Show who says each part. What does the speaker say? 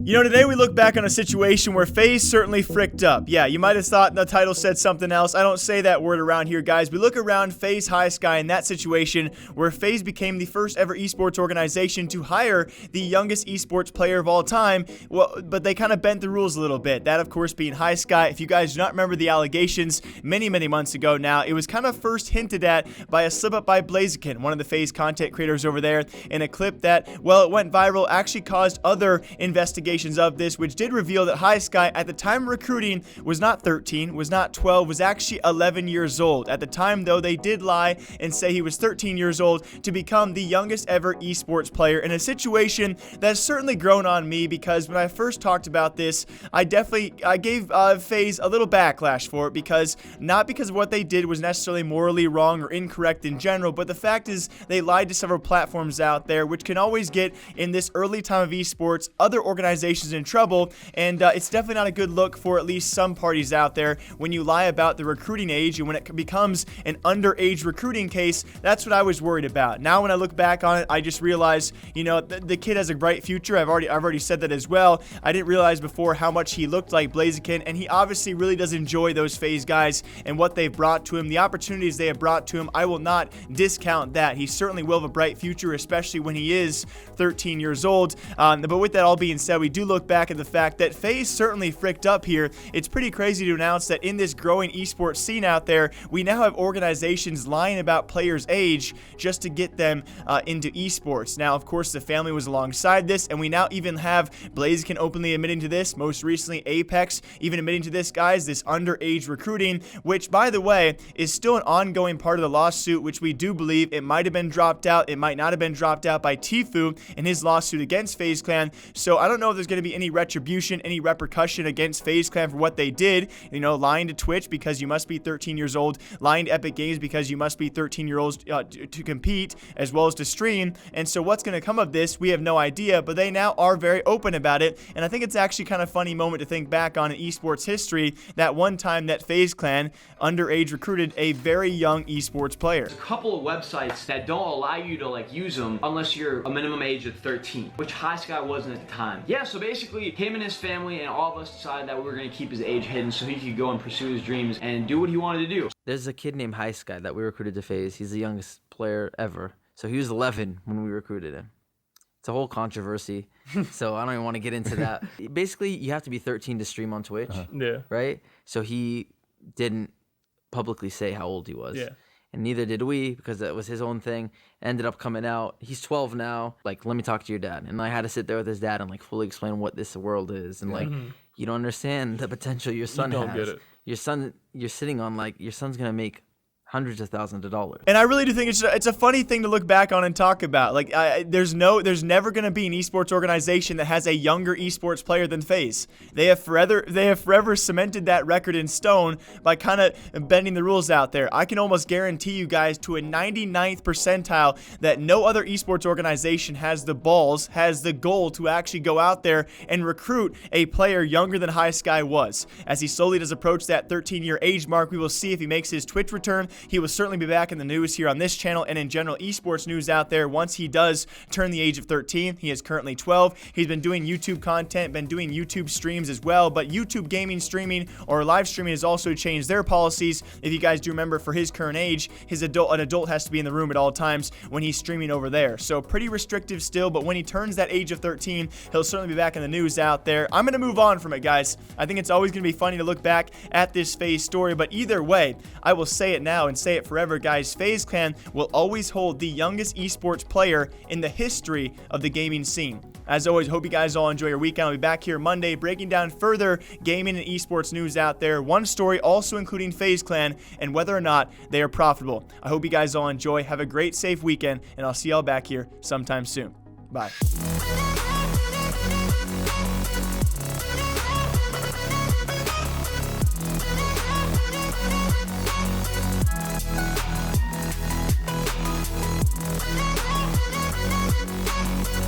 Speaker 1: You know, today we look back on a situation where FaZe certainly fricked up. Yeah, you might have thought the title said something else. I don't say that word around here, guys. We look around FaZe High Sky in that situation where FaZe became the first ever esports organization to hire the youngest esports player of all time. Well, but they kind of bent the rules a little bit. That, of course, being High Sky. If you guys do not remember the allegations many months ago now, it was kind of first hinted at by a slip-up by Blaziken, one of the FaZe content creators over there, in a clip that, well, it went viral, actually caused other investigations of this, which did reveal that High Sky at the time of recruiting was not 13, was not 12, was actually 11 years old. At the time, though, they did lie and say he was 13 years old to become the youngest ever esports player in a situation that's certainly grown on me, because when I first talked about this, I gave FaZe a little backlash for it, because not because of what they did was necessarily morally wrong or incorrect in general, but the fact is they lied to several platforms out there, which can always get, in this early time of esports, other organizations in trouble, and it's definitely not a good look for at least some parties out there when you lie about the recruiting age, and when it becomes an underage recruiting case. That's what I was worried about. Now when I look back on it, I just realized, you know, the kid has a bright future. I've already said that as well. I didn't realize before how much he looked like Blaziken, and he obviously really does enjoy those FaZe guys and what they've brought to him, the opportunities they have brought to him. I will not discount that. He certainly will have a bright future, especially when he is 13 years old. But with that all being said, we do look back at the fact that FaZe certainly fricked up here. It's pretty crazy to announce that in this growing esports scene out there, we now have organizations lying about players' age just to get them into esports. Now, of course, the family was alongside this, and we now even have Blaziken openly admitting to this. Most recently, Apex even admitting to this, guys, this underage recruiting, which, by the way, is still an ongoing part of the lawsuit, which we do believe it might have been dropped out. It might not have been dropped out by Tfue in his lawsuit against FaZe Clan. So I don't know if there's going to be any retribution, any repercussion against FaZe Clan for what they did. You know, lying to Twitch because you must be 13 years old, lying to Epic Games because you must be 13 years old to compete as well as to stream. And so what's going to come of this, we have no idea, but they now are very open about it. And I think it's actually kind of funny moment to think back on in esports history, that one time that FaZe Clan underage recruited a very young esports player.
Speaker 2: There's a couple of websites that don't allow you to use them unless you're a minimum age of 13, which High Sky wasn't at the time. Yeah, so basically him and his family and all of us decided that we were going to keep his age hidden so he could go and pursue his dreams and do what he wanted to do.
Speaker 3: There's a kid named High Sky that we recruited to FaZe. He's the youngest player ever. So he was 11 when we recruited him. It's a whole controversy, so I don't even want to get into that. Basically, you have to be 13 to stream on Twitch,
Speaker 4: Yeah.
Speaker 3: right? So he didn't publicly say how old he was.
Speaker 4: Yeah.
Speaker 3: And neither did we, because that was his own thing. Ended up coming out. He's 12 now. Like, let me talk to your dad. And I had to sit there with his dad and fully explain what this world is. And you don't understand the potential your son has.
Speaker 4: You don't get it.
Speaker 3: Your son, you're sitting on your son's gonna make hundreds of thousands of dollars.
Speaker 1: And I really do think it's a funny thing to look back on and talk about. Like, there's never going to be an esports organization that has a younger esports player than FaZe. They have forever cemented that record in stone by kind of bending the rules out there. I can almost guarantee you guys to a 99th percentile that no other esports organization has the balls, has the goal to actually go out there and recruit a player younger than High Sky was. As he slowly does approach that 13-year age mark, we will see if he makes his Twitch return. He will certainly be back in the news here on this channel and in general esports news out there once he does turn the age of 13. He is currently 12. He's been doing YouTube content, been doing YouTube streams as well, but YouTube gaming streaming or live streaming has also changed their policies. If you guys do remember, for his current age, an adult has to be in the room at all times when he's streaming over there. So pretty restrictive still, but when he turns that age of 13, he'll certainly be back in the news out there. I'm going to move on from it, guys. I think it's always going to be funny to look back at this FaZe story, but either way, I will say it now and say it forever, guys. FaZe Clan will always hold the youngest esports player in the history of the gaming scene. As always, hope you guys all enjoy your weekend. I'll be back here Monday breaking down further gaming and esports news out there. One story also including FaZe Clan and whether or not they are profitable. I hope you guys all enjoy. Have a great, safe weekend, and I'll see y'all back here sometime soon. Bye.